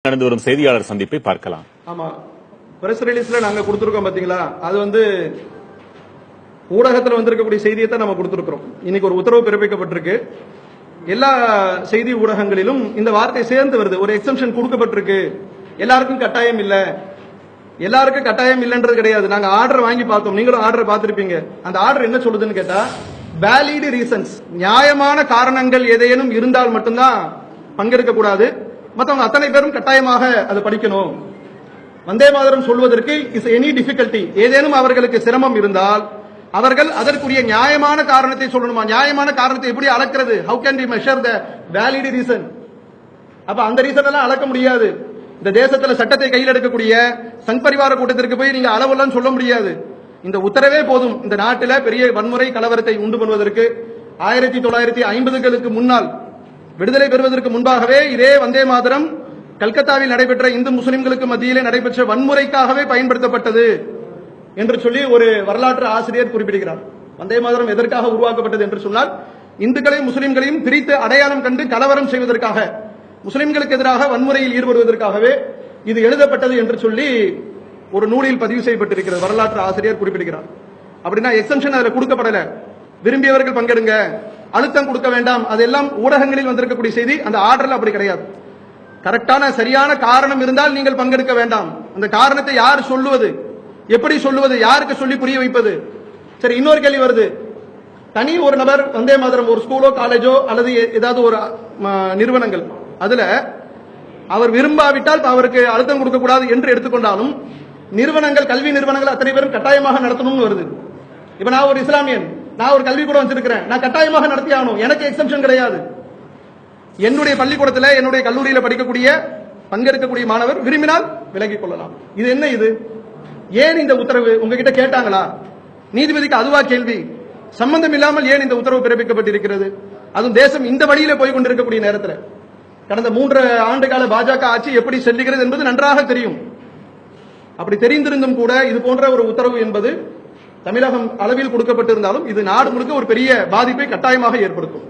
நடந்து வரும் செய்தியாளர் சந்திப்பை பார்க்கலாம். ஆமா, பிரஸ் ரிலீஸ்ல நாங்க கொடுத்திருக்கோம் பாத்தீங்களா, அது வந்து ஊடகத்தில் வந்திருக்கக்கூடிய செய்தியை தான் நம்ம கொடுத்திருக்கிறோம். இன்னைக்கு ஒரு உத்தரவு பிறப்பிக்கப்பட்டிருக்கு. எல்லா செய்தி ஊடகங்களிலும் இந்த வார்த்தை சேர்ந்து வருது. ஒரு எக்ஸம்ஷன் கொடுக்கப்பட்டிருக்கு. எல்லாருக்கும் கட்டாயம் இல்ல, எல்லாருக்கும் கட்டாயம் இல்லைன்றது கிடையாது. நாங்க ஆர்டர் வாங்கி பார்த்தோம், நீங்களும் ஆர்டர் பார்த்திருப்பீங்க. அந்த ஆர்டர் என்ன சொல்லுதுன்னு கேட்டா, வேலிட் ரீசன்ஸ், நியாயமான காரணங்கள் ஏதேனும் இருந்தால் மட்டும்தான் பங்கெடுக்க கூடாது. மற்றவங்க அத்தனை பேரும் கட்டாயமாக அதை படிக்கணும். வந்தே மாதரம் சொல்வதற்கு இஸ் எனி டிஃபிகல்டி, ஏதேனும் அவர்களுக்கு சிரமம் இருந்தால் அவர்கள் அதற்குரிய நியாயமான காரணத்தை சொல்லணுமா? நியாயமான காரணத்தை எப்படி அளக்கிறது? How can we measure the valid reason? அப்ப அந்த ரீசன் எல்லாம் அளக்க முடியாது. இந்த தேசத்துல சட்டத்தை கையில் எடுக்கக்கூடிய சங் பரிவார கூட்டத்திற்கு போய் நீங்க அளவெல்லாம் சொல்ல முடியாது. இந்த உத்தரவே போதும் இந்த நாட்டில பெரிய வன்முறை கலவரத்தை உண்டு பண்ணுவதற்கு. 1950களுக்கு முன்னால் விடுதலை பெறுவதற்கு முன்பாகவே இதே வந்தே மாதரம் கல்கத்தாவில் நடைபெற்ற இந்து முஸ்லிம்களுக்கு மத்தியிலே நடைபெற்ற வன்முறைக்காகவே பயன்படுத்தப்பட்டது என்று சொல்லி ஒரு வரலாற்று ஆசிரியர் குறிப்பிடுகிறார். வந்தே மாதரம் எதற்காக உருவாக்கப்பட்டது என்று சொன்னால், இந்துக்களையும் முஸ்லிம்களையும் பிரித்து அடையாளம் கண்டு கலவரம் செய்வதற்காக, முஸ்லிம்களுக்கு எதிராக வன்முறையில் ஈடுபடுவதற்காகவே இது எழுதப்பட்டது என்று சொல்லி ஒரு நூலில் பதிவு செய்யப்பட்டிருக்கிறது. வரலாற்று ஆசிரியர் குறிப்பிடுகிறார். அப்படின்னா எக்ஸம்ஷன் அதுல கொடுக்கப்படல. விரும்பியவர்கள் பங்கெடுங்க, அழுத்தம் கொடுக்க வேண்டாம், அதெல்லாம் ஊடகங்களில் வந்திருக்கக்கூடிய செய்தி. அந்த ஆர்டர்ல அப்படி கிடையாது. கரெக்டான சரியான காரணம் இருந்தால் நீங்கள் பங்கெடுக்க வேண்டாம். அந்த காரணத்தை யார் சொல்லுவது, எப்படி சொல்லுவது, யாருக்கு சொல்லி புரிய வைப்பது? சரி, இன்னொரு கேள்வி வருது. தனி ஒரு நபர் வந்தே மாதரம் ஒரு ஸ்கூலோ காலேஜோ அல்லது ஏதாவது ஒரு நிறுவனங்கள், அதுல அவர் விரும்பாவிட்டால் அவருக்கு அழுத்தம் கொடுக்க கூடாது என்று எடுத்துக்கொண்டாலும் நிறுவனங்கள், கல்வி நிறுவனங்கள் அத்தனை பேரும் கட்டாயமாக நடத்தணும்னு வருது. இப்ப நான் ஒரு இஸ்லாமியன், நான் ஒரு கல்வி கூட வச்சிருக்கிறேன், நான் கட்டாயமாக நடத்தி ஆகணும், எனக்கு எக்ஸம்ஷன் கிடையாது. என்னுடைய பள்ளிக்கூடத்தில், என்னுடைய கல்லூரியில் படிக்கக்கூடிய பங்கெடுக்கக்கூடிய மாணவர் விரும்பினால் விலகிக் கொள்ளலாம். இது என்ன? இது ஏன் இந்த உத்தரவு? உங்ககிட்ட கேட்டாங்களா? நீதிபதிக்கு அதுவா கேள்வி? சம்பந்தம் இல்லாமல் ஏன் இந்த உத்தரவு பிறப்பிக்கப்பட்டிருக்கிறது? அதுவும் தேசம் இந்த வழியில போய் கொண்டிருக்கக்கூடிய நேரத்தில் கடந்த 3 ஆண்டு கால பாஜக ஆட்சி எப்படி செல்லுகிறது என்பது நன்றாக தெரியும். அப்படி தெரிந்திருந்தும் கூட இது போன்ற ஒரு உத்தரவு என்பது தமிழகம் அளவில் கொடுக்கப்பட்டிருந்தாலும் இது நாடு முழுக்க ஒரு பெரிய பாதிப்பை கட்டாயமாக ஏற்படுத்தும்.